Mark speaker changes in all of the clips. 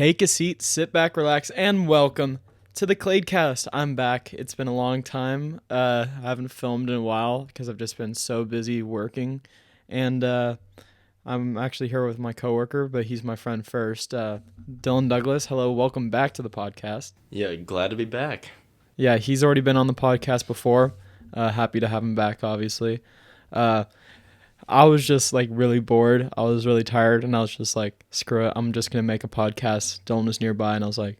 Speaker 1: Take a seat, sit back, relax, and welcome to the Kladecast. I'm back. It's been a long time. I haven't filmed in a while because I've just been so busy working. And I'm actually here with my coworker, but he's my friend first. Dylan Douglas, hello, welcome back to the podcast.
Speaker 2: Yeah, glad to be back.
Speaker 1: Yeah, he's already been on the podcast before. Happy to have him back, obviously. I was just like really bored. I was really tired and I was just like, screw it. I'm just going to make a podcast. Dylan was nearby and I was like,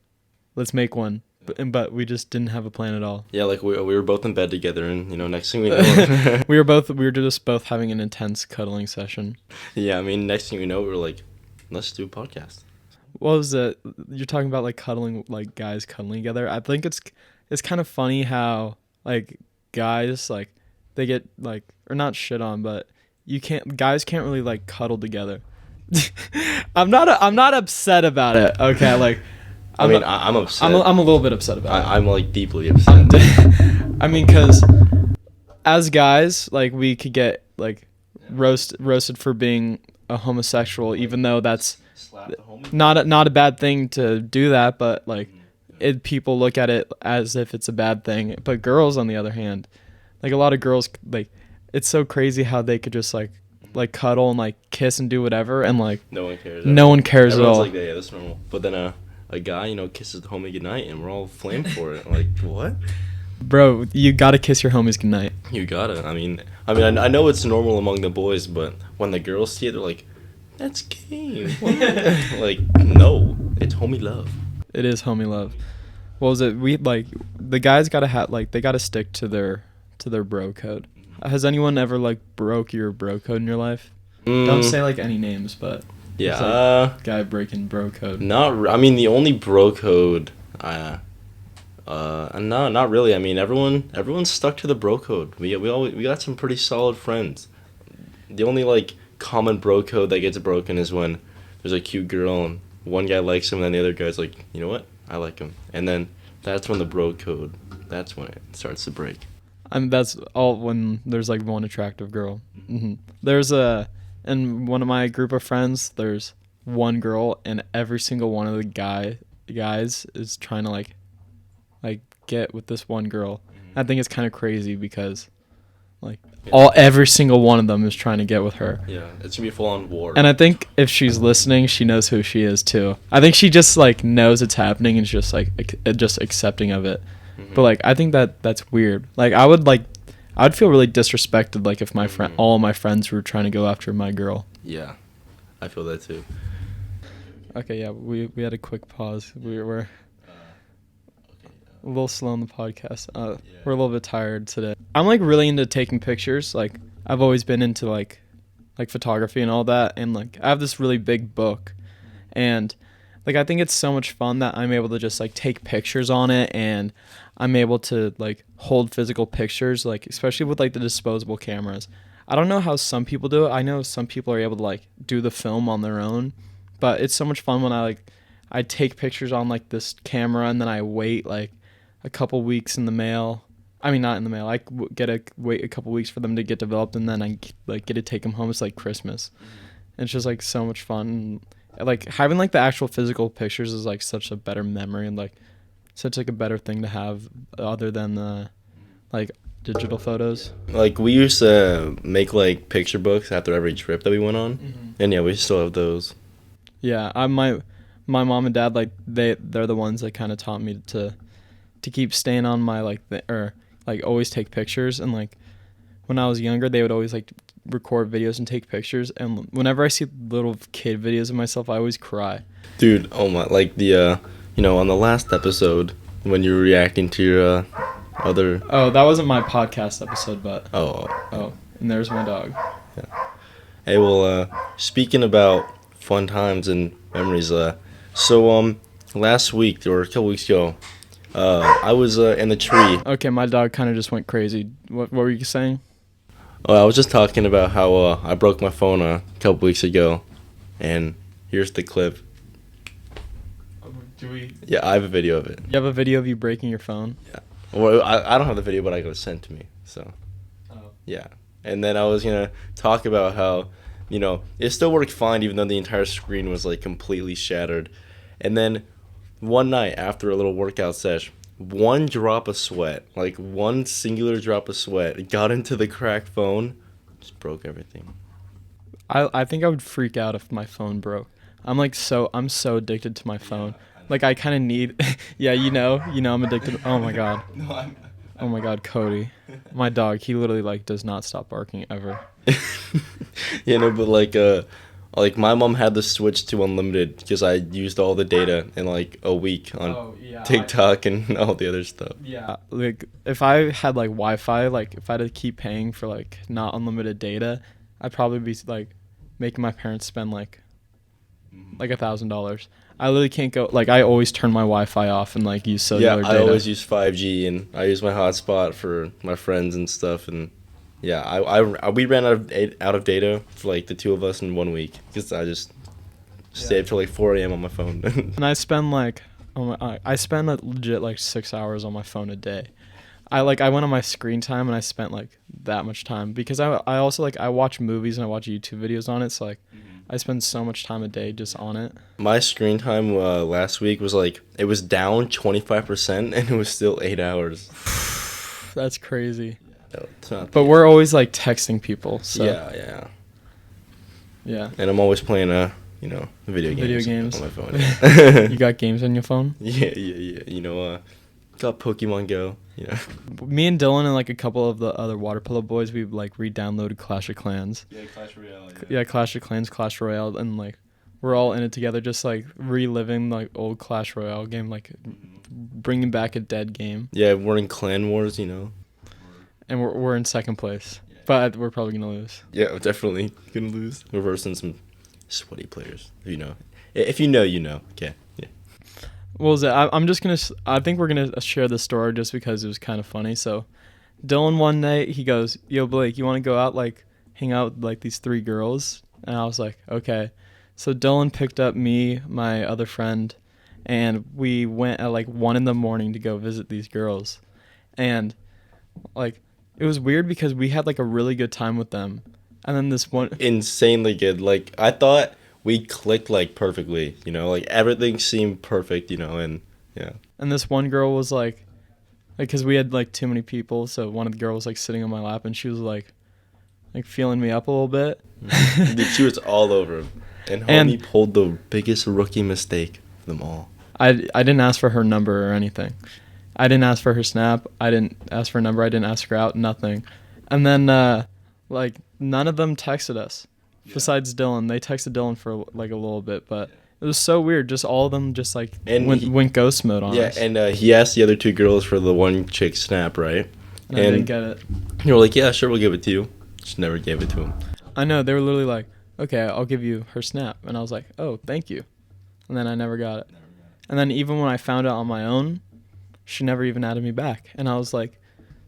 Speaker 1: let's make one. But we just didn't have a plan at all.
Speaker 2: Yeah, like we were both in bed together and, next thing we know.
Speaker 1: we were just both having an intense cuddling session.
Speaker 2: Yeah, I mean, next thing we know, we were like, let's do a podcast.
Speaker 1: What was it? You're talking about like cuddling, like guys cuddling together. I think it's kind of funny how like guys, like they get like, or not shit on, but guys can't really like cuddle together. I'm not upset about it. Okay, like
Speaker 2: I'm upset.
Speaker 1: I'm a little bit upset about it.
Speaker 2: I'm like deeply upset.
Speaker 1: I mean, cause as guys, like we could get like roasted for being a homosexual, even though that's not a bad thing to do that, but like people look at it as if it's a bad thing. But girls, on the other hand, like a lot of girls, like it's so crazy how they could just like cuddle and like kiss and do whatever, and like
Speaker 2: no one cares.
Speaker 1: No one cares at all.
Speaker 2: Everyone's like, yeah, that's normal. But then a guy, kisses the homie goodnight, and we're all flamed for it. Like, what?
Speaker 1: Bro, you gotta kiss your homies goodnight.
Speaker 2: You gotta. I mean, I know it's normal among the boys, but when the girls see it, they're like, that's gay. Like, no, it's homie love.
Speaker 1: It is homie love. What was it? We like the guys gotta they gotta stick to their bro code. Has anyone ever like broke your bro code in your life? Don't say like any names, but
Speaker 2: yeah,
Speaker 1: like, guy breaking bro code.
Speaker 2: The only bro code, no, not really. I mean, everyone's stuck to the bro code. We got some pretty solid friends. The only like common bro code that gets broken is when there's a cute girl and one guy likes him, and then the other guy's like, you know what, I like him, and then that's when the bro code, that's when it starts to break.
Speaker 1: That's all when there's like one attractive girl. Mm-hmm. In one of my group of friends, there's one girl, and every single one of the guys is trying to like get with this one girl. Mm-hmm. I think it's kind of crazy because like every single one of them is trying to get with her.
Speaker 2: Yeah, it's gonna be full on war.
Speaker 1: And I think if she's listening, she knows who she is too. I think she just like knows it's happening and just like just accepting of it. Mm-hmm. But like I think that's weird. Like I'd feel really disrespected like if my friend all of my friends were trying to go after my girl.
Speaker 2: Yeah. I feel that too.
Speaker 1: Okay, yeah, we had a quick pause. We're a little slow on the podcast. We're a little bit tired today. I'm like really into taking pictures. Like I've always been into like photography and all that, and like I have this really big book, and like I think it's so much fun that I'm able to just like take pictures on it, and I'm able to like hold physical pictures, like especially with like the disposable cameras. I don't know how some people do it. I know some people are able to like do the film on their own, but it's so much fun when I take pictures on like this camera, and then I wait like a couple weeks in the mail. I mean, not in the mail. I wait a couple weeks for them to get developed, and then I like get to take them home. It's like Christmas. And it's just like so much fun. Like having like the actual physical pictures is like such a better memory, and like such like a better thing to have other than the like digital photos. Like
Speaker 2: we used to make like picture books after every trip that we went on, and yeah, we still have those.
Speaker 1: Yeah, my mom and dad, like they're the ones that kind of taught me to keep staying on my or always take pictures. And like when I was younger, they would always like record videos and take pictures, and whenever I see little kid videos of myself, I always cry.
Speaker 2: Dude, oh my, like the on the last episode when you were reacting to your other
Speaker 1: that wasn't my podcast episode, but
Speaker 2: oh
Speaker 1: and there's my dog.
Speaker 2: Yeah. Hey, well, speaking about fun times and memories, so last week or a couple weeks ago, I was in the tree.
Speaker 1: Okay, my dog kind of just went crazy. What were you saying?
Speaker 2: Oh, I was just talking about how I broke my phone a couple weeks ago, and here's the clip. Yeah, I have a video of it.
Speaker 1: You have a video of you breaking your phone?
Speaker 2: Yeah. Well, I don't have the video, but I got it sent to me, so. Oh. Yeah. And then I was going to talk about how, it still worked fine even though the entire screen was, like, completely shattered. And then one night after a little workout sesh, one drop of sweat, like one singular drop of sweat, got into the cracked phone, just broke everything.
Speaker 1: I think I would freak out if my phone broke. I'm so addicted to my phone. Like I kind of need, yeah, I'm addicted. Oh my god. Oh my god, Cody, my dog, he literally like does not stop barking ever.
Speaker 2: But like my mom had to switch to unlimited because I used all the data in like a week on TikTok and all the other stuff.
Speaker 1: Yeah, like if I had like Wi-Fi, like if I had to keep paying for like not unlimited data, I'd probably be like making my parents spend like $1,000. I literally can't go. Like I always turn my Wi-Fi off and like use cellular data.
Speaker 2: I always use 5G and I use my hotspot for my friends and stuff. And yeah, we ran out of data for like the two of us in 1 week because I just stayed till like 4 a.m. on my phone.
Speaker 1: And I spend like I spend a legit like 6 hours on my phone a day. I went on my screen time and I spent like that much time because I also like I watch movies and I watch YouTube videos on it. So like I spend so much time a day just on it.
Speaker 2: My screen time last week was like it was down 25% and it was still 8 hours.
Speaker 1: That's crazy.
Speaker 2: No,
Speaker 1: but we're always like texting people. So.
Speaker 2: Yeah. And I'm always playing video games on my phone.
Speaker 1: Yeah. You got games on your phone?
Speaker 2: Yeah. Got Pokemon Go.
Speaker 1: Me and Dylan and like a couple of the other water polo boys, we like re-downloaded Clash of Clans.
Speaker 2: Yeah, Clash Royale.
Speaker 1: Yeah, Clash of Clans, Clash Royale, and like we're all in it together, just like reliving like old Clash Royale game, like bringing back a dead game.
Speaker 2: Yeah, we're in Clan Wars,
Speaker 1: And we're in second place, but we're probably gonna lose.
Speaker 2: Yeah, definitely gonna lose. We're versing some sweaty players. If you know, you know. Okay. Yeah.
Speaker 1: What was it? I think we're gonna share the story just because it was kind of funny. So, Dylan one night he goes, "Yo Blake, you want to go out like hang out with like these 3 girls?" And I was like, "Okay." So Dylan picked up me, my other friend, and we went at like 1 a.m. to go visit these girls, and like it was weird because we had like a really good time with them, and then this one
Speaker 2: insanely good. Like I thought we clicked like perfectly, like everything seemed perfect, and yeah.
Speaker 1: And this one girl was like because we had like too many people, so one of the girls was like sitting on my lap and she was like feeling me up a little bit.
Speaker 2: Dude, she was all over him. And homie pulled the biggest rookie mistake of them all.
Speaker 1: I didn't ask for her number or anything. I didn't ask for her snap. I didn't ask for her number. I didn't ask her out. Nothing. And then like none of them texted us. Yeah. Besides Dylan. They texted Dylan for like a little bit, but it was so weird. Just all of them just like went ghost mode on us.
Speaker 2: Yeah, and he asked the other 2 girls for the one chick snap, right?
Speaker 1: And I didn't get it.
Speaker 2: You were like, yeah, sure, we'll give it to you. Just never gave it to him.
Speaker 1: I know. They were literally like, okay, I'll give you her snap. And I was like, oh, thank you. And then I never got it. And then even when I found out on my own, she never even added me back. And I was like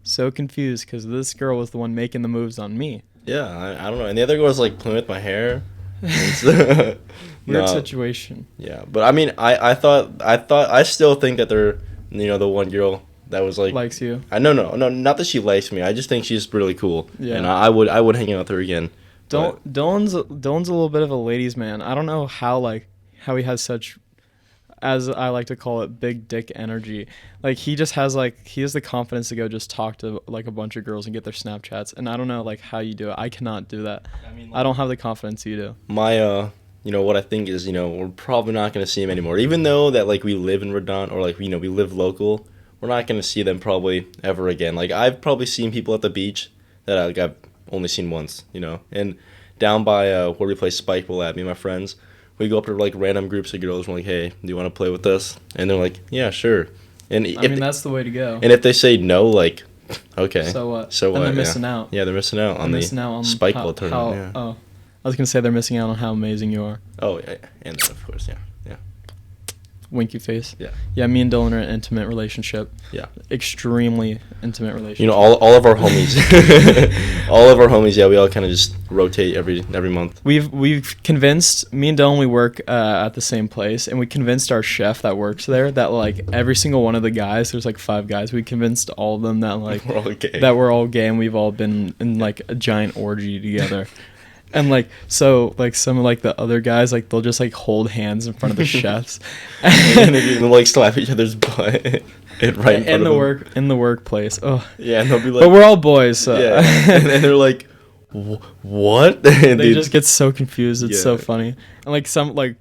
Speaker 1: so confused because this girl was the one making the moves on me.
Speaker 2: Yeah, I don't know. And the other girl was like playing with my hair.
Speaker 1: Weird situation.
Speaker 2: Yeah, but I mean, I still think that they're, the one girl that was like
Speaker 1: likes you.
Speaker 2: No, not that she likes me. I just think she's really cool. Yeah. And I would hang out with her again.
Speaker 1: Dylan's a little bit of a ladies' man. I don't know how he has such, as I like to call it, big dick energy. Like he just has he has the confidence to go just talk to like a bunch of girls and get their Snapchats. And I don't know like how you do it. I cannot do that. I mean, I don't have the confidence you do.
Speaker 2: My what I think is we're probably not gonna see him anymore. Even though that like we live in Redon or like we live local, we're not gonna see them probably ever again. Like I've probably seen people at the beach that I've only seen once, and down by where we play spike ball at, me and my friends, we go up to like random groups of girls and we're like, hey, do you want to play with us? And they're like, yeah, sure. And
Speaker 1: that's the way to go.
Speaker 2: And if they say no, like, okay,
Speaker 1: so what?
Speaker 2: And
Speaker 1: they're missing out.
Speaker 2: Yeah, they're missing out on the spike ball tournament.
Speaker 1: Oh, I was gonna say they're missing out on how amazing you are.
Speaker 2: Oh yeah, and that, of course, yeah.
Speaker 1: Winky face.
Speaker 2: Yeah.
Speaker 1: Yeah, me and Dylan are in an intimate relationship.
Speaker 2: Yeah.
Speaker 1: Extremely intimate relationship.
Speaker 2: All of our homies. All of our homies, yeah, we all kind of just rotate every month.
Speaker 1: We've convinced, me and Dylan, we work at the same place, and we convinced our chef that works there that like every single one of the guys, there's like 5 guys, we convinced all of them that like
Speaker 2: we're all gay.
Speaker 1: That we're all gay and we've all been in like a giant orgy together. And like so like some of like the other guys like they'll just like hold hands in front of the chefs
Speaker 2: And they even like slap each other's butt right in front of them.
Speaker 1: in the workplace. Oh
Speaker 2: Yeah, and they'll be like,
Speaker 1: but we're all boys, so
Speaker 2: yeah, and they're like, what? And
Speaker 1: they just get so confused. It's so
Speaker 2: Yeah.
Speaker 1: funny. And like some like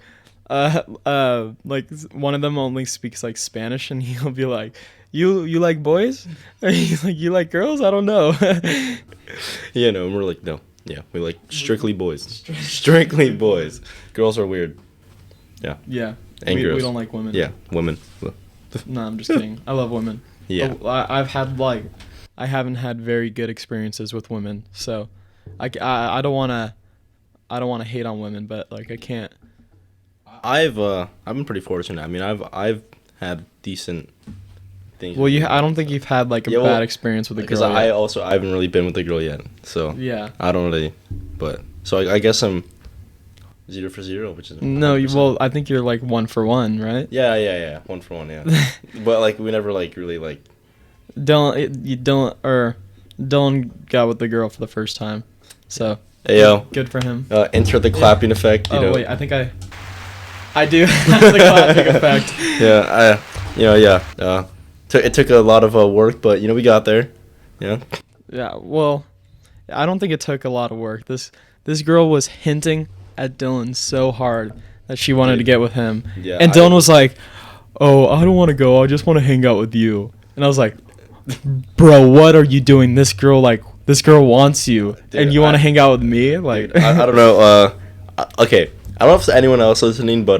Speaker 1: one of them only speaks like Spanish, and he'll be like, you like boys? And he's like, you like girls? I don't know.
Speaker 2: Yeah, no, and we're like, no, yeah, we like strictly boys, strictly boys. Girls are weird. Yeah,
Speaker 1: Yeah,
Speaker 2: and
Speaker 1: we
Speaker 2: girls.
Speaker 1: don't like women.
Speaker 2: Yeah, women.
Speaker 1: No, I'm just kidding. I love women.
Speaker 2: Yeah.
Speaker 1: Oh, I haven't had very good experiences with women, so I don't wanna hate on women, but like I can't.
Speaker 2: I've been pretty fortunate. I mean, I've had decent things.
Speaker 1: Well, I don't think you've had like a
Speaker 2: Yeah, well,
Speaker 1: bad experience with a
Speaker 2: because
Speaker 1: girl.
Speaker 2: I
Speaker 1: yet.
Speaker 2: also I haven't really been with a girl yet, so
Speaker 1: Yeah.
Speaker 2: I don't really. But so I guess I'm 0 for 0, which is
Speaker 1: No,
Speaker 2: 100%.
Speaker 1: well, I think you're like 1 for 1, right?
Speaker 2: Yeah, 1 for 1, yeah. But like we never like really like.
Speaker 1: Dylan got with the girl for the first time, so
Speaker 2: Hey yo,
Speaker 1: good for him.
Speaker 2: enter the clapping effect. You
Speaker 1: Oh
Speaker 2: know.
Speaker 1: wait, I think I do have the clapping effect.
Speaker 2: Yeah, yeah. It took a lot of work, but we got there. Yeah.
Speaker 1: Yeah, well, I don't think it took a lot of work. This girl was hinting at Dylan so hard that she wanted to get with him.
Speaker 2: Yeah.
Speaker 1: And Dylan was like, "Oh, I don't want to go. I just want to hang out with you." And I was like, "Bro, what are you doing? This girl wants you,
Speaker 2: Dude,
Speaker 1: and you want to hang out with me?" Like,
Speaker 2: Dude, I don't know. Okay, I don't know if it's anyone else listening, but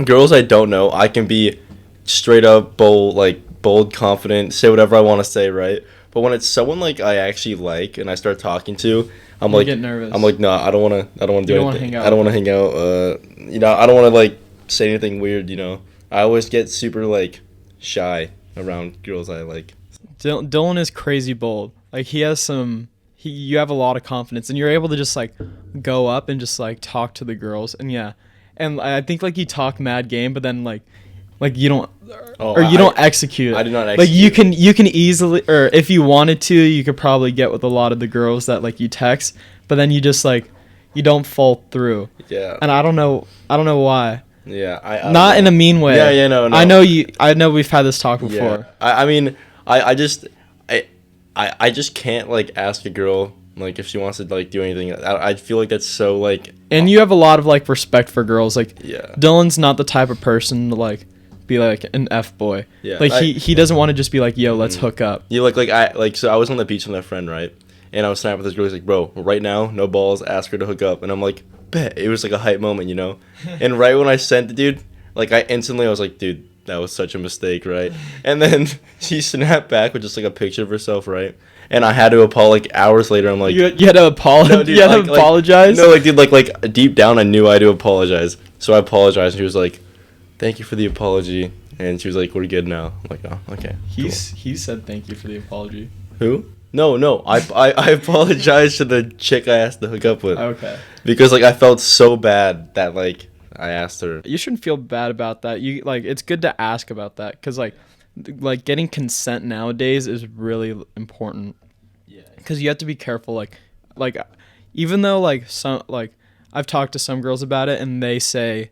Speaker 2: girls I don't know, I can be straight up bold, confident, say whatever I want to say, right? But when it's someone like I actually like and I start talking to, I'm
Speaker 1: You
Speaker 2: like,
Speaker 1: get nervous.
Speaker 2: I'm like, no, I don't want to do
Speaker 1: You don't wanna
Speaker 2: anything.
Speaker 1: hang out
Speaker 2: I don't want
Speaker 1: with
Speaker 2: to hang out. I don't want to like say anything weird. I always get super like shy around girls I like.
Speaker 1: Dylan is crazy bold. Like you have a lot of confidence, and you're able to just like go up and just like talk to the girls, and yeah, and I think like you talk mad game, but then like you don't, you don't execute.
Speaker 2: I do not
Speaker 1: Like you
Speaker 2: execute.
Speaker 1: can easily, or if you wanted to, you could probably get with a lot of the girls that like you text, but then you just like you don't fall through.
Speaker 2: Yeah.
Speaker 1: And I don't know why.
Speaker 2: Yeah. I
Speaker 1: Not in a mean way.
Speaker 2: Yeah, no.
Speaker 1: I know we've had this talk before.
Speaker 2: Yeah. I mean, I just can't like ask a girl like if she wants to like do anything. I feel like that's so like.
Speaker 1: And you have a lot of like respect for girls. Like
Speaker 2: Yeah.
Speaker 1: Dylan's not the type of person to like be like an F boy.
Speaker 2: Yeah.
Speaker 1: Like he doesn't want to just be like, yo, let's hook up.
Speaker 2: You so I was on the beach with my friend, right? And I was snapping with this girl. He's like, bro, right now, no balls. Ask her to hook up. And I'm like, bet. It was like a hype moment, And right when I sent it, dude, like I was like, dude, that was such a mistake, right? And then she snapped back with just like a picture of herself, right? And I had to apologize. Like hours later, I'm like,
Speaker 1: You had to apologize.
Speaker 2: No, dude,
Speaker 1: you had
Speaker 2: like-
Speaker 1: to apologize.
Speaker 2: no, like dude, like deep down, I knew I had to apologize. So I apologized. And she was like, thank you for the apology. And she was like, we're good now. I'm like, oh, okay.
Speaker 1: He said thank you for the apology.
Speaker 2: Who? No. I apologized to the chick I asked to hook up with.
Speaker 1: Okay.
Speaker 2: Because like I felt so bad that like I asked her.
Speaker 1: You shouldn't feel bad about that. You like it's good to ask about that because like getting consent nowadays is really important.
Speaker 2: Yeah.
Speaker 1: Because you have to be careful. Like even though like some like I've talked to some girls about it and they say,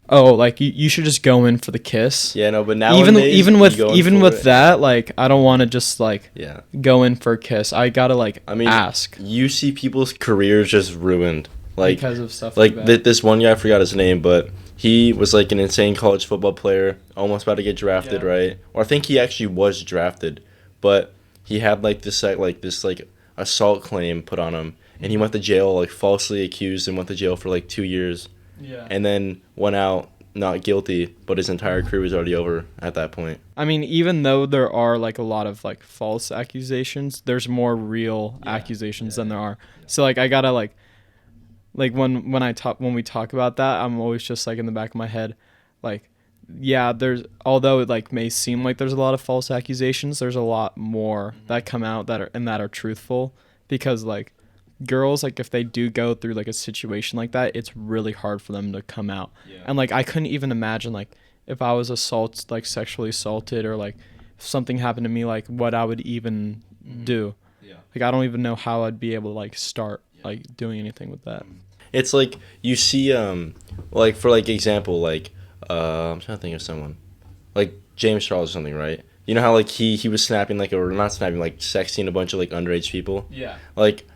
Speaker 1: oh, like you should just go in for the kiss.
Speaker 2: Yeah, no, but now
Speaker 1: even
Speaker 2: with
Speaker 1: that, like I don't want to just like
Speaker 2: yeah,
Speaker 1: go in for a kiss. I gotta like ask
Speaker 2: you see people's careers just ruined like
Speaker 1: because of stuff like that.
Speaker 2: This one guy, I forgot his name, but he was like an insane college football player, almost about to get drafted, right? Or I think he actually was drafted, but he had like this assault claim put on him, and he went to jail like falsely accused and went to jail for like 2 years.
Speaker 1: Yeah.
Speaker 2: And then went out not guilty, but his entire career was already over at that point.
Speaker 1: I mean, even though there are like a lot of like false accusations, there's more real accusations than there are. So like I gotta like when we talk about that, I'm always just like in the back of my head, like yeah, although it like may seem like there's a lot of false accusations, there's a lot more that come out that are truthful, because like girls, like if they do go through like a situation like that, it's really hard for them to come out. And like I couldn't even imagine like if I was sexually assaulted, or like if something happened to me, like what I would even do. Like I don't even know how I'd be able to like start. like doing anything with that.
Speaker 2: It's like you see like for like example like I'm trying to think of someone like James Charles or something, right? You know how like he was snapping like or not snapping like sexting a bunch of like underage people.
Speaker 1: Yeah.
Speaker 2: Like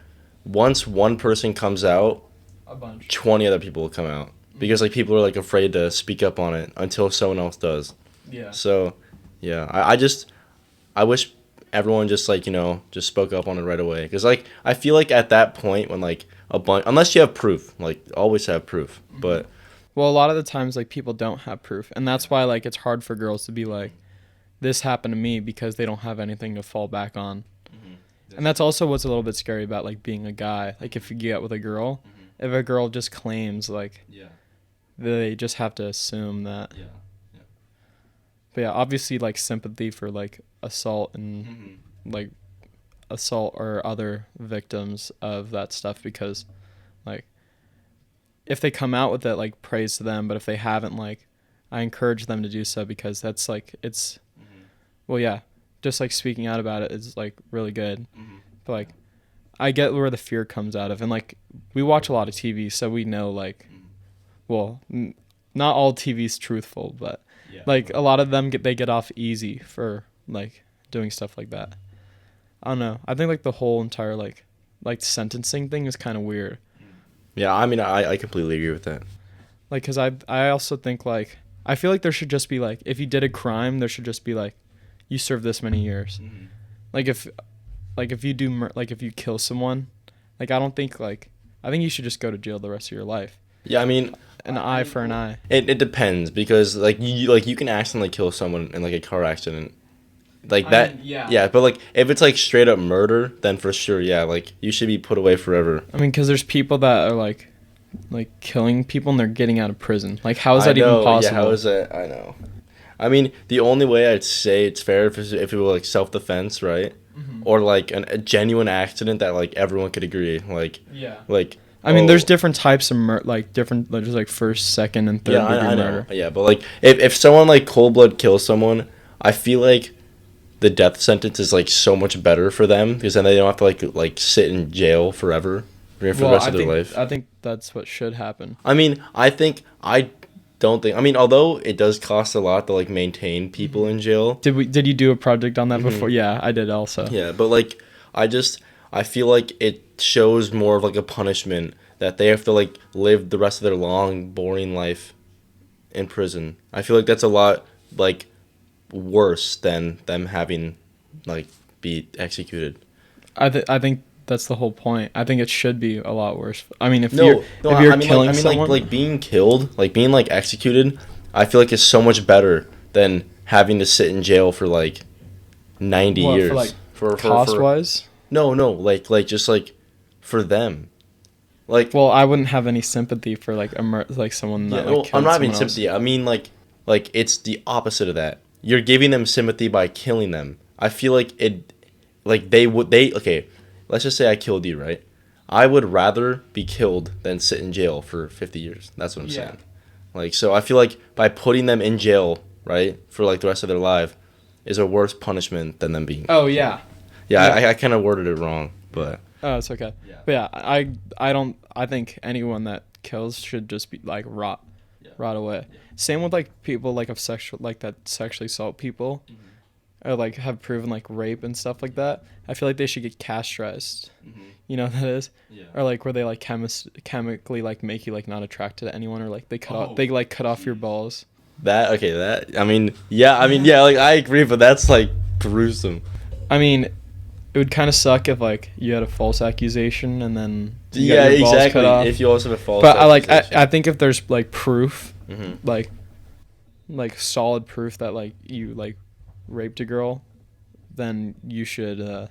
Speaker 2: once one person comes out,
Speaker 1: A bunch.
Speaker 2: 20 other people will come out because like people are like afraid to speak up on it until someone else does.
Speaker 1: Yeah.
Speaker 2: So yeah, I wish everyone just like just spoke up on it right away because like I feel like at that point when like a bunch unless you have proof, like always have proof, but
Speaker 1: Well, a lot of the times like people don't have proof, and that's why like it's hard for girls to be like, this happened to me, because they don't have anything to fall back on. And that's also what's a little bit scary about like being a guy. Like if you get with a girl, if a girl just claims like they just have to assume that. But yeah, obviously like sympathy for like assault and like assault or other victims of that stuff, because like if they come out with it, like praise to them, but if they haven't, like I encourage them to do so, because that's like it's well yeah, just like speaking out about it is like really good. But like I get where the fear comes out of, and like we watch a lot of TV, so we know like well not all TV's truthful, but like a lot of them get off easy for like doing stuff like that. I don't know. I think like the whole entire like sentencing thing is kind of weird.
Speaker 2: yeah, I mean I completely agree with that.
Speaker 1: Like cuz I also think like I feel like there should just be like, if you did a crime, there should just be like you serve this many years. Like if you do like if you kill someone, like I don't think like I think you should just go to jail the rest of your life.
Speaker 2: Yeah, I mean
Speaker 1: An eye for an eye.
Speaker 2: it depends because like you can accidentally kill someone in like a car accident. Like that, yeah, but like if it's like straight up murder, then for sure, yeah, like you should be put away forever.
Speaker 1: I mean, because there's people that are like killing people and they're getting out of prison. Like, how is that even possible?
Speaker 2: Yeah, how is that? I know. I mean, the only way I'd say it's fair if it were like self-defense, right? Or like a genuine accident that like everyone could agree, like like.
Speaker 1: I mean, there's different types of there's like first, second, and third degree murder.
Speaker 2: Yeah, but like if someone like cold blood kills someone, I feel like the death sentence is like so much better for them because then they don't have to like sit in jail forever for the rest of their life.
Speaker 1: I think that's what should happen.
Speaker 2: I mean, I don't think. I mean, although it does cost a lot to like maintain people in jail.
Speaker 1: Did you do a project on that before? Yeah, I did also.
Speaker 2: Yeah, but like I feel like it shows more of like a punishment that they have to like live the rest of their long, boring life in prison. I feel like that's a lot like worse than them having like be executed.
Speaker 1: I think that's the whole point. I think it should be a lot worse. I mean, if you're killing someone,
Speaker 2: like being killed, like being like executed, I feel like it's so much better than having to sit in jail for like 90 years.
Speaker 1: For like cost wise?
Speaker 2: No, like just like for them. Like,
Speaker 1: well, I wouldn't have any sympathy for like someone that like killed
Speaker 2: I'm not having
Speaker 1: someone
Speaker 2: sympathy. I mean like it's the opposite of that. You're giving them sympathy by killing them. I feel like okay, let's just say I killed you, right? I would rather be killed than sit in jail for 50 years. That's what I'm saying. Like, so I feel like by putting them in jail, right, for like the rest of their life is a worse punishment than them being
Speaker 1: killed. Yeah,
Speaker 2: I kind of worded it wrong, but
Speaker 1: oh, it's okay. But yeah, I think anyone that kills should just be like rot away. Same with like people like of sexual like that sexually assault people, or like have proven like rape and stuff like that. I feel like they should get castrized. You know what that is? Or like where they like chemically like make you like not attracted to anyone, or like they cut off your balls.
Speaker 2: That I mean like I agree, but that's like gruesome.
Speaker 1: I mean, it would kind of suck if like you had a false accusation and then you got your balls cut off.
Speaker 2: If you also have a false
Speaker 1: accusation. I think if there's like proof, like solid proof that like you like raped a girl, then you should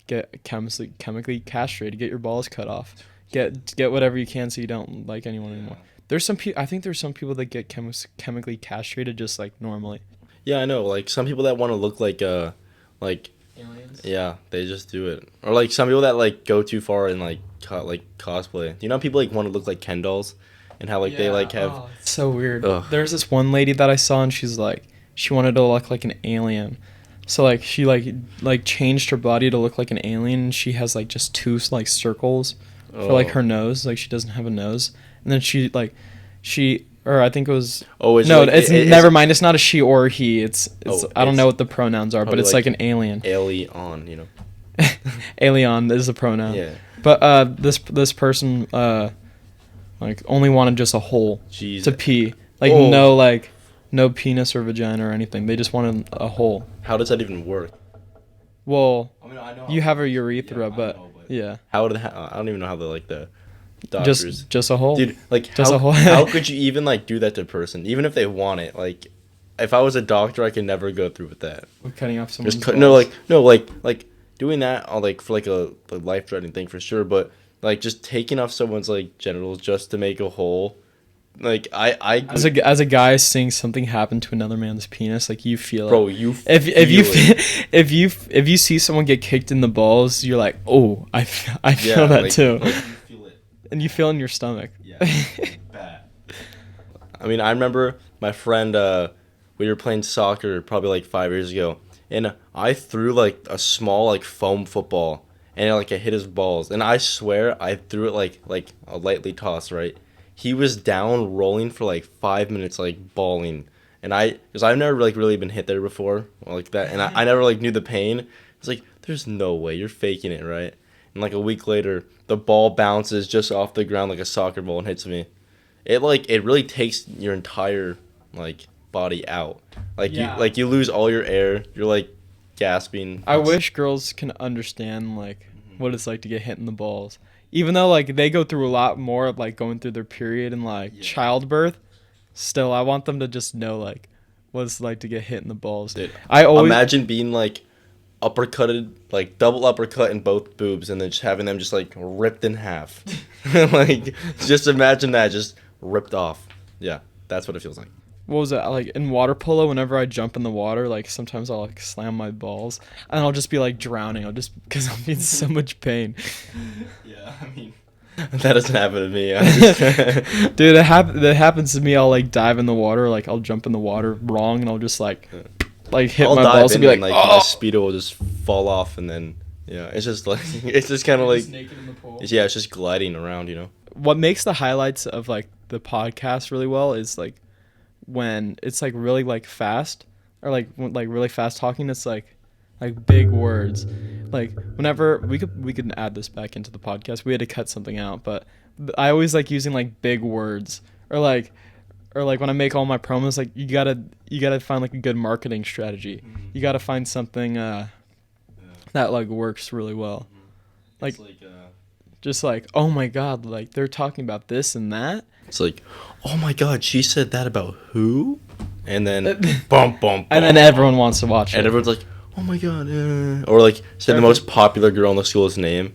Speaker 1: get chemically castrated, get your balls cut off, get whatever you can so you don't like anyone anymore. There's some I think there's some people that get chemically castrated just like normally. Yeah,
Speaker 2: I know. Like some people that want to look like aliens. Yeah, they just do it. Or like some people that like go too far and like cosplay. You know, people like want to look like Ken dolls, and how like they like have. Oh,
Speaker 1: it's so weird. Ugh. There's this one lady that I saw, and she's like, she wanted to look like an alien. So like she like changed her body to look like an alien. She has like just two like circles for like her nose. Like she doesn't have a nose. And then or I think it was.
Speaker 2: Oh, is
Speaker 1: no,
Speaker 2: it like,
Speaker 1: it's never mind. It's not a she or a he. It's I don't know what the pronouns are, but it's like an alien.
Speaker 2: Alien, you know.
Speaker 1: Alien is a pronoun.
Speaker 2: Yeah.
Speaker 1: But this person like only wanted just a hole to pee. Like no penis or vagina or anything. They just wanted a hole.
Speaker 2: How does that even work?
Speaker 1: Well,
Speaker 2: I mean, I know
Speaker 1: you have a urethra, but yeah.
Speaker 2: How would I don't even know how the doctors
Speaker 1: just a hole.
Speaker 2: Dude, like
Speaker 1: just a hole.
Speaker 2: How could you even like do that to a person, even if they want it? Like, if I was a doctor, I could never go through with that.
Speaker 1: With cutting off someone's
Speaker 2: like doing that, like for like a life threatening thing for sure, but like just taking off someone's like genitals just to make a hole. Like I
Speaker 1: as a guy seeing something happen to another man's penis, like you feel
Speaker 2: bro,
Speaker 1: it.
Speaker 2: you
Speaker 1: if you see someone get kicked in the balls, you're like, oh, I feel that
Speaker 2: like,
Speaker 1: too,
Speaker 2: like you feel it.
Speaker 1: And you feel in your stomach.
Speaker 2: Yeah, bad. I mean, I remember my friend. We were playing soccer probably like 5 years ago, and I threw like a small like foam football, and it hit his balls, and I swear I threw it like a lightly toss, right? He was down rolling for like 5 minutes, like bawling, and because I've never like really been hit there before like that, and I never like knew the pain. It's like, there's no way you're faking it, right? And like a week later, the ball bounces just off the ground like a soccer ball and hits me. It really takes your entire like body out. Like you lose all your air. You're like gasping.
Speaker 1: I wish girls can understand like what it's like to get hit in the balls. Even though like they go through a lot more of like going through their period and like childbirth, still I want them to just know like what it's like to get hit in the balls.
Speaker 2: Dude,
Speaker 1: I always
Speaker 2: imagine being like uppercutted, like double uppercut in both boobs, and then just having them just like ripped in half. Like, just imagine that just ripped off. Yeah, that's what it feels like.
Speaker 1: What was that, like in water polo? Whenever I jump in the water, like sometimes I'll like slam my balls and I'll just be like drowning. Because I'm in so much pain.
Speaker 2: Yeah, I mean, that doesn't happen to me.
Speaker 1: Dude, that happens to me. I'll like dive in the water, like I'll jump in the water wrong, and I'll just like hit my balls and be like,
Speaker 2: my speedo will just fall off, and then it's just like it's just kind of like
Speaker 1: naked in the pool.
Speaker 2: Yeah, it's just gliding around,
Speaker 1: What makes the highlights of like the podcast really well is like when it's like really like fast or like really fast talking. It's like big words. Like whenever we could add this back into the podcast. We had to cut something out, but I always like using like big words or like when I make all my promos, like you gotta find like a good marketing strategy. You gotta find something that like works really well. Like just like, oh my god, like they're talking about this and that.
Speaker 2: It's like, oh my god, she said that about who? And then bum bum,
Speaker 1: and then everyone wants to watch it.
Speaker 2: And everyone's like, oh my god, or like say the most popular girl in the school's name.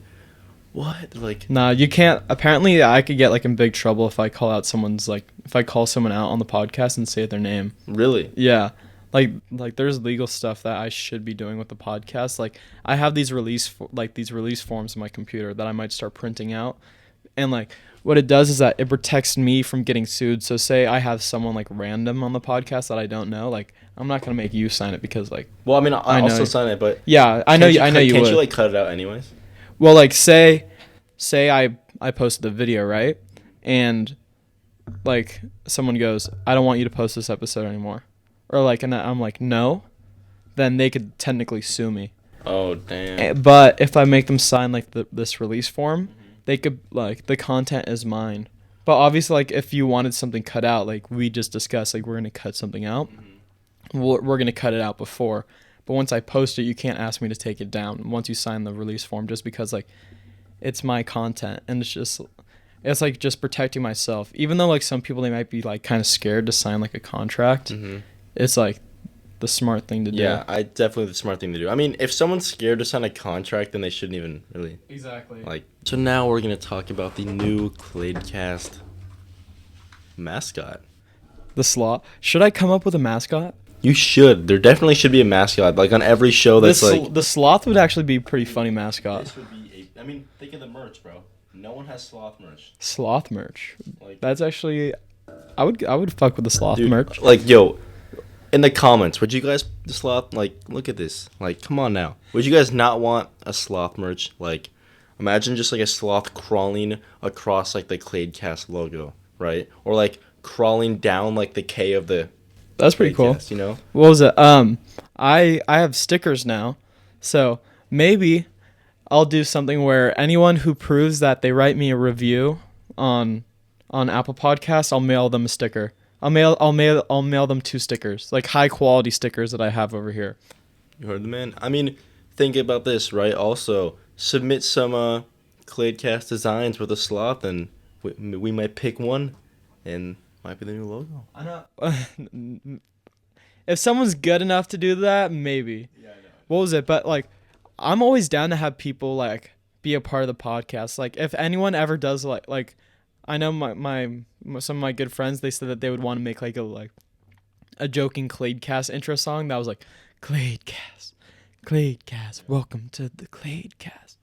Speaker 2: What? Like,
Speaker 1: nah, you can't. Apparently, I could get like in big trouble if I call out someone's like if I call someone out on the podcast and say their name.
Speaker 2: Really?
Speaker 1: Yeah. Like there's legal stuff that I should be doing with the podcast. Like I have these release forms in my computer that I might start printing out, and like what it does is that it protects me from getting sued. So say I have someone like random on the podcast that I don't know, like I'm not gonna make you sign it because like.
Speaker 2: Well, I mean, I'll also sign it, but
Speaker 1: yeah, I know you would.
Speaker 2: Can't you like cut it out anyways?
Speaker 1: Well, like say I posted the video, right, and like someone goes, I don't want you to post this episode anymore. Or like, and I'm like, no, then they could technically sue me.
Speaker 2: Oh, damn.
Speaker 1: But if I make them sign like this release form, they could like the content is mine. But obviously, like if you wanted something cut out, like we just discussed, like we're gonna cut something out. We're gonna cut it out before. But once I post it, you can't ask me to take it down. Once you sign the release form, just because like it's my content, and it's like just protecting myself. Even though like some people, they might be like kind of scared to sign like a contract. It's like the smart thing to do.
Speaker 2: Yeah, definitely the smart thing to do. I mean, if someone's scared to sign a contract, then they shouldn't even really.
Speaker 1: Exactly.
Speaker 2: Like, so now we're gonna talk about the new Kladecast mascot.
Speaker 1: The sloth. Should I come up with a mascot?
Speaker 2: You should. There definitely should be a mascot. Like on every show that's
Speaker 1: the sloth would actually be a pretty funny mascot.
Speaker 2: This would be I mean, think of the merch, bro. No one has sloth merch.
Speaker 1: Sloth merch. Like, that's actually I would fuck with the sloth merch.
Speaker 2: Like, yo, in the comments, would you guys sloth like look at this? Like, come on now. Would you guys not want a sloth merch? Like, imagine just like a sloth crawling across like the Kladecast logo, right? Or like crawling down like the K of the
Speaker 1: That's pretty cool.
Speaker 2: Kladecast, you know?
Speaker 1: What was it? I have stickers now, so maybe I'll do something where anyone who proves that they write me a review on Apple Podcasts, I'll mail them a sticker. I'll mail them 2 stickers, like high quality stickers that I have over here.
Speaker 2: You heard the man. I mean, think about this, right? Also, submit some Kladecast designs with a sloth, and we might pick one, and might be the new logo.
Speaker 1: I know. If someone's good enough to do that, maybe. Yeah, I know. What was it? But like, I'm always down to have people like be a part of the podcast. Like, if anyone ever does like, I know my some of my good friends, they said that they would want to make like a joking Kladecast intro song that was like, Kladecast, welcome to the Kladecast,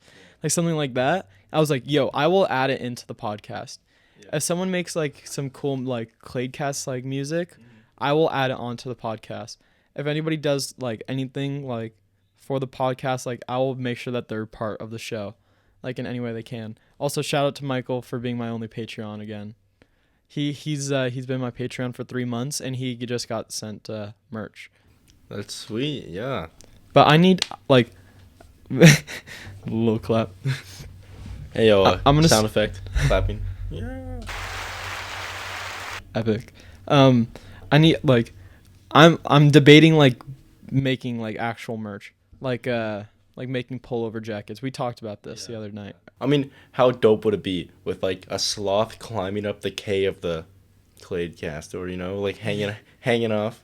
Speaker 1: like something like that. I was like, yo, I will add it into the podcast. Yeah. If someone makes like some cool like Kladecast like music, I will add it onto the podcast. If anybody does like anything like for the podcast, like I will make sure that they're part of the show, like in any way they can. Also, shout out to Michael for being my only Patreon again. He's been my Patreon for 3 months, and he just got sent merch.
Speaker 2: That's sweet, yeah.
Speaker 1: But I need like a little clap.
Speaker 2: Hey yo,
Speaker 1: I'm gonna
Speaker 2: sound effect clapping. Yeah.
Speaker 1: Epic. I need like I'm debating like making like actual merch, like making pullover jackets. We talked about this the other night.
Speaker 2: I mean, how dope would it be with like a sloth climbing up the K of the Kladecast, or you know, like hanging off?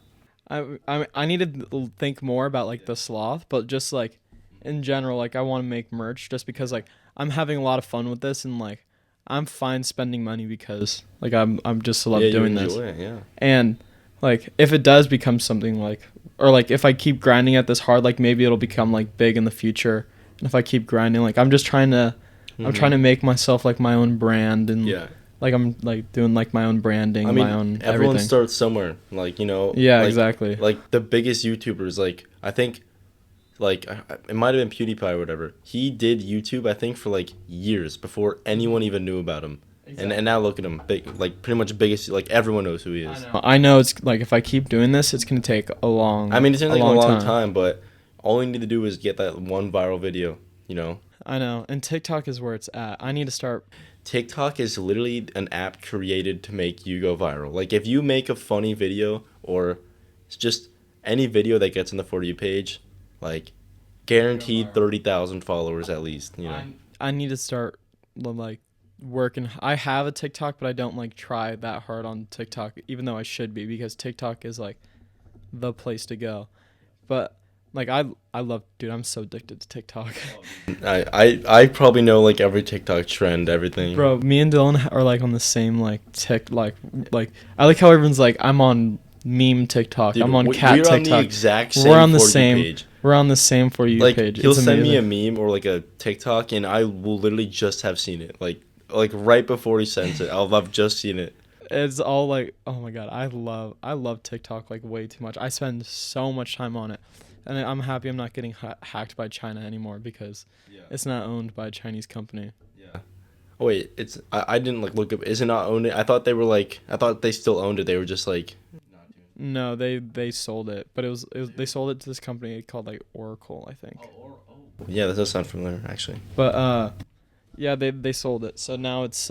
Speaker 1: I need to think more about like the sloth, but just like in general, like I want to make merch just because like I'm having a lot of fun with this, and like I'm fine spending money because like I'm just love doing this.
Speaker 2: It, yeah.
Speaker 1: And like if it does become something like, or like if I keep grinding at this hard, like maybe it'll become like big in the future. And if I keep grinding, like I'm just trying to make myself like my own brand, and like I'm like doing like my own branding,
Speaker 2: I mean,
Speaker 1: my own
Speaker 2: everyone
Speaker 1: everything.
Speaker 2: starts somewhere, like, you know.
Speaker 1: Yeah,
Speaker 2: like,
Speaker 1: exactly.
Speaker 2: Like the biggest YouTubers, like I think, like it might have been PewDiePie or whatever. He did YouTube, I think, for like years before anyone even knew about him. Exactly. And now look at him, big, like pretty much biggest, like everyone knows who he is.
Speaker 1: I know it's like if I keep doing this, it's gonna take a long.
Speaker 2: I mean, it's gonna take a long time, but all you need to do is get that one viral video, you know.
Speaker 1: I know, and TikTok is where it's at. I need to start.
Speaker 2: TikTok is literally an app created to make you go viral. Like if you make a funny video, or it's just any video that gets on the For You page, like guaranteed 30,000 followers at least, you know.
Speaker 1: I need to start like working. I have a TikTok, but I don't like try that hard on TikTok, even though I should be, because TikTok is like the place to go. But like I love, dude, I'm so addicted to TikTok.
Speaker 2: I probably know like every TikTok trend, everything.
Speaker 1: Bro, me and Dylan are like on the same like like I like how everyone's like, I'm on meme TikTok, dude, I'm on cat TikTok. We're on the
Speaker 2: exact same
Speaker 1: we're on the
Speaker 2: For You
Speaker 1: same
Speaker 2: page.
Speaker 1: We're on the same For You
Speaker 2: like,
Speaker 1: page.
Speaker 2: He'll send me a meme or like a TikTok, and I will literally just have seen it. Like right before he sends it, I've just seen it.
Speaker 1: It's all like, oh my god, I love TikTok like way too much. I spend so much time on it. And I'm happy I'm not getting hacked by China anymore, because it's not owned by a Chinese company.
Speaker 2: Yeah. Oh wait, it's I didn't like look up. Is it not owned? I thought they still owned it. They were just like.
Speaker 1: No, they sold it, but it was they sold it to this company called like Oracle, I think.
Speaker 2: Oh. Yeah, that does sound familiar actually.
Speaker 1: But yeah, they sold it, so now it's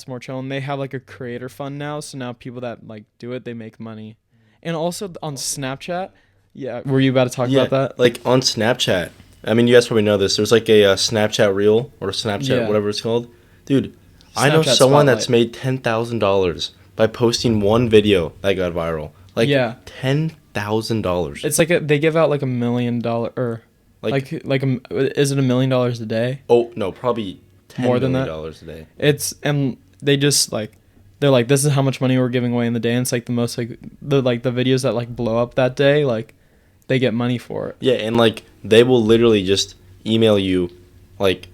Speaker 1: more chill, and they have like a creator fund now. So now people that like do it, they make money, and also on Snapchat. Yeah, were you about to talk about that?
Speaker 2: Like on Snapchat. I mean, you guys probably know this. There's like a Snapchat Reel or Snapchat, whatever it's called. Dude, I know someone that's made $10,000 by posting one video that got viral. Like $10,000.
Speaker 1: It's like they give out like $1 million, or like is it $1 million a day?
Speaker 2: Oh no, probably
Speaker 1: more than
Speaker 2: $10
Speaker 1: that.
Speaker 2: million a day.
Speaker 1: It's, and they just like. They're like, this is how much money we're giving away in the day. And it's like the most like the videos that like blow up that day, like they get money for it.
Speaker 2: Yeah, and like they will literally just email you, like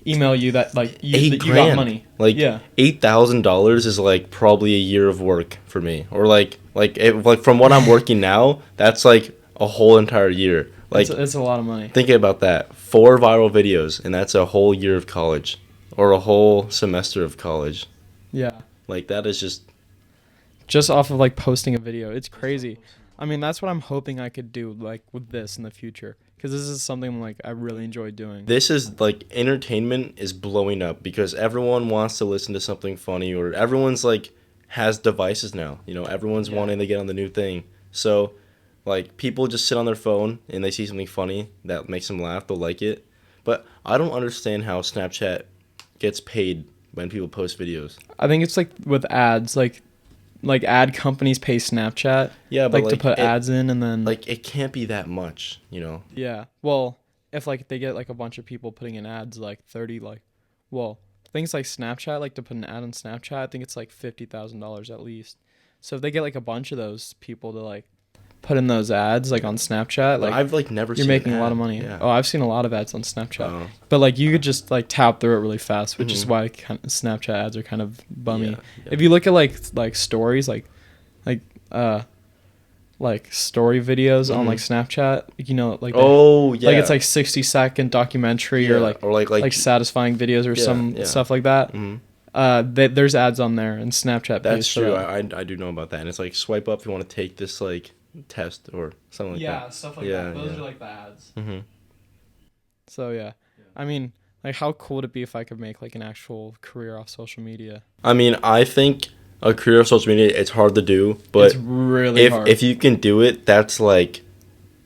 Speaker 1: email you that like you got
Speaker 2: $8,000.
Speaker 1: money.
Speaker 2: Like
Speaker 1: Yeah.
Speaker 2: $8,000 is like probably a year of work for me, or like from what I'm working now, that's like a whole entire year. Like
Speaker 1: It's a lot of money.
Speaker 2: thinking about that, 4 viral videos, and that's a whole year of college, or a whole semester of college.
Speaker 1: Yeah.
Speaker 2: Like that is
Speaker 1: Just off of like posting a video. It's crazy. I mean, that's what I'm hoping I could do like with this in the future, because this is something like I really enjoy doing.
Speaker 2: this is like entertainment is blowing up because everyone wants to listen to something funny, or everyone's like has devices now. You know, everyone's
Speaker 1: Yeah.
Speaker 2: wanting to get on the new thing. So like people just sit on their phone and they see something funny that makes them laugh, they'll like it. But I don't understand how Snapchat gets paid when people post videos.
Speaker 1: I think it's like with ads, like ad companies pay Snapchat,
Speaker 2: Yeah, but
Speaker 1: like to put ads in, and then
Speaker 2: like it can't be that much, you know.
Speaker 1: yeah. Well, if like they get like a bunch of people putting in ads, like 30, like, well, things like Snapchat, like to put an ad on Snapchat, I think it's like $50,000 at least. So if they get like a bunch of those people to like put in those ads like on Snapchat,
Speaker 2: But
Speaker 1: like
Speaker 2: I've like never
Speaker 1: you're
Speaker 2: seen
Speaker 1: making
Speaker 2: an
Speaker 1: a lot
Speaker 2: ad.
Speaker 1: of money.
Speaker 2: Yeah.
Speaker 1: Oh, I've seen a lot of ads on Snapchat,
Speaker 2: Oh.
Speaker 1: but like you could just like tap through it really fast, which is
Speaker 2: Mhm.
Speaker 1: why kind of Snapchat ads are kind of bummy.
Speaker 2: Yeah, yeah.
Speaker 1: If you look at like stories, like uh like story videos on like Snapchat, you know, like
Speaker 2: Oh yeah.
Speaker 1: like it's like 60-second documentary or like satisfying videos or
Speaker 2: Yeah,
Speaker 1: some
Speaker 2: yeah.
Speaker 1: stuff like that.
Speaker 2: Mhm.
Speaker 1: There's ads on there, and Snapchat
Speaker 2: That's
Speaker 1: pays for
Speaker 2: true.
Speaker 1: that.
Speaker 2: I do know about that, and it's like swipe up if you want to take this like test or something like that.
Speaker 1: Stuff
Speaker 2: like that. Those are,
Speaker 1: like the ads.
Speaker 2: hmm
Speaker 1: So yeah, I mean, like how cool would it be if I could make like an actual career off social media?
Speaker 2: I mean, I think a career of social media, it's hard to do, but
Speaker 1: It's really hard.
Speaker 2: if you can do it, that's like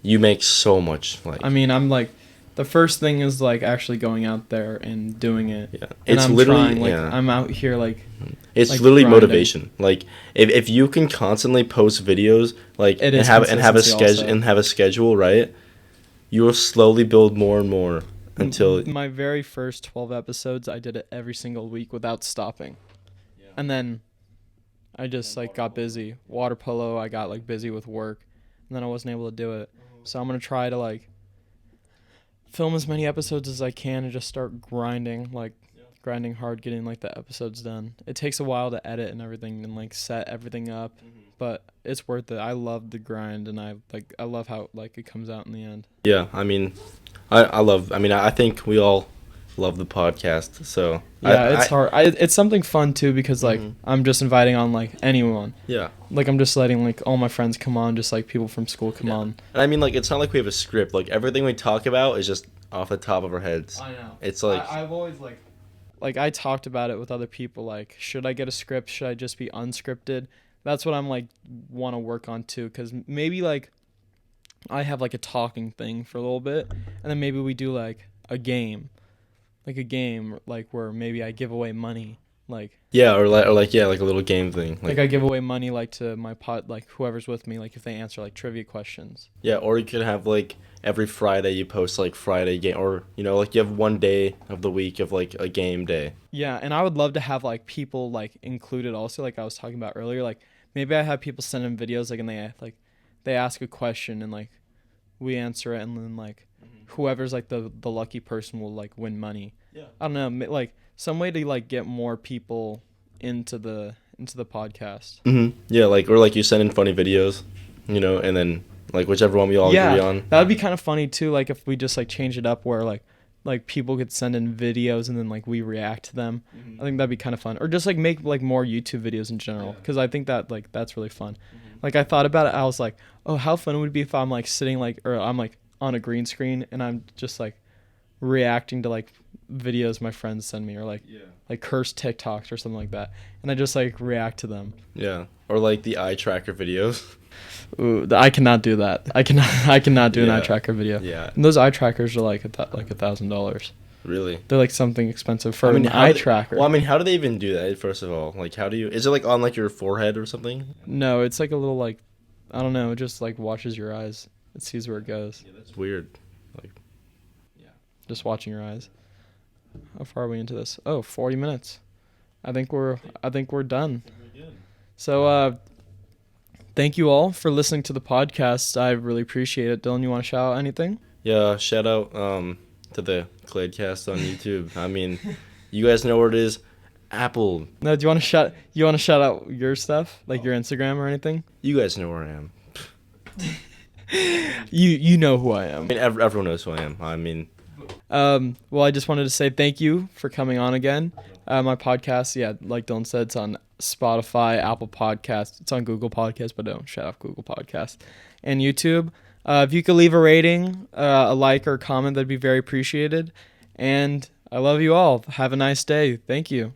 Speaker 2: you make so much. Like
Speaker 1: I mean, I'm like, the first thing is like actually going out there and doing it.
Speaker 2: yeah,
Speaker 1: And
Speaker 2: it's
Speaker 1: I'm
Speaker 2: literally
Speaker 1: trying, like,
Speaker 2: yeah.
Speaker 1: I'm out here like
Speaker 2: It's
Speaker 1: like,
Speaker 2: literally
Speaker 1: grinding.
Speaker 2: motivation. Like if you can constantly post videos, like
Speaker 1: It
Speaker 2: and
Speaker 1: is
Speaker 2: have a
Speaker 1: consistency
Speaker 2: schedule
Speaker 1: also.
Speaker 2: and have a schedule, right? You will slowly build more and more until
Speaker 1: my very first 12 episodes, I did it every single week without stopping. And then I just like got busy. Water polo, I got like busy with work, and then I wasn't able to do it. So I'm going to try to like film as many episodes as I can and just start grinding hard, getting like the episodes done. It takes a while to edit and everything and like set everything up, but it's worth it. I love the grind, and I love how like it comes out in the end.
Speaker 2: yeah. I mean, I think we all love the podcast. So
Speaker 1: Yeah, it's hard. It's something fun too, because like
Speaker 2: Mhm.
Speaker 1: I'm just inviting on like anyone.
Speaker 2: Yeah.
Speaker 1: Like I'm just letting like all my friends come on, just like people from school come on.
Speaker 2: And I mean, like, it's not like we have a script. Like, everything we talk about is just off the top of our heads.
Speaker 1: I know.
Speaker 2: It's like,
Speaker 1: I've always like I talked about it with other people. Like, should I get a script? Should I just be unscripted? That's what I'm like want to work on too, because maybe like I have like a talking thing for a little bit, and then maybe we do like a game, like where maybe I give away money, like
Speaker 2: yeah, or like yeah, like a little game thing.
Speaker 1: I give away money like to my like whoever's with me, like if they answer like trivia questions.
Speaker 2: Yeah, or you could have like every Friday you post like Friday game, or you know, like you have one day of the week of like a game day.
Speaker 1: Yeah, and I would love to have like people like included also, like I was talking about earlier. Like maybe I have people send in videos like, and they ask a question and like we answer it, and then like whoever's like the lucky person will like win money. Yeah. I don't know, like some way to like get more people into the podcast.
Speaker 2: Yeah, like, or like you send in funny videos, you know, and then like whichever one we all agree on.
Speaker 1: That would be kind of funny too. Like if we just like change it up where like people could send in videos and then like we react to them. I think that'd be kind of fun. Or just like make like more YouTube videos in general, because I think that like that's really fun. Like I thought about it, I was like, oh, how fun would it be if I'm like sitting like, or I'm like on a green screen and I'm just like reacting to like videos my friends send me, or like cursed TikToks or something like that, and I just like react to them.
Speaker 2: Yeah, or like the eye tracker videos.
Speaker 1: Ooh, I cannot do that. I cannot do an eye
Speaker 2: Yeah.
Speaker 1: tracker video.
Speaker 2: Yeah,
Speaker 1: And those eye trackers are like $1,000.
Speaker 2: really.
Speaker 1: They're like something expensive for
Speaker 2: I mean,
Speaker 1: an
Speaker 2: how
Speaker 1: eye
Speaker 2: do-
Speaker 1: tracker.
Speaker 2: Well, I mean, how do they even do that? First of all, like, how do you? Is it like on like your forehead or something?
Speaker 1: No, it's like a little like, I don't know. It just like watches your eyes. It sees where it goes.
Speaker 2: Yeah, that's weird. Like,
Speaker 1: Just watching your eyes. How far are we into this? Oh, 40 minutes. I think we're done. So thank you all for listening to the podcast. I really appreciate it. Dylan, you want to shout out anything?
Speaker 2: yeah, shout out to the Kladecast on YouTube. I mean, you guys know where it is. Apple.
Speaker 1: No, do you want to shout out your stuff, like your Instagram or anything?
Speaker 2: You guys know where I am.
Speaker 1: You know who I am.
Speaker 2: I mean, everyone knows who I am. I mean,
Speaker 1: well, I just wanted to say thank you for coming on again. My podcast, yeah, like Dylan said, it's on Spotify, Apple Podcasts, it's on Google Podcasts, but don't shut off Google Podcasts, and YouTube. If you could leave a rating, a like, or a comment, that'd be very appreciated. And I love you all. Have a nice day. Thank you.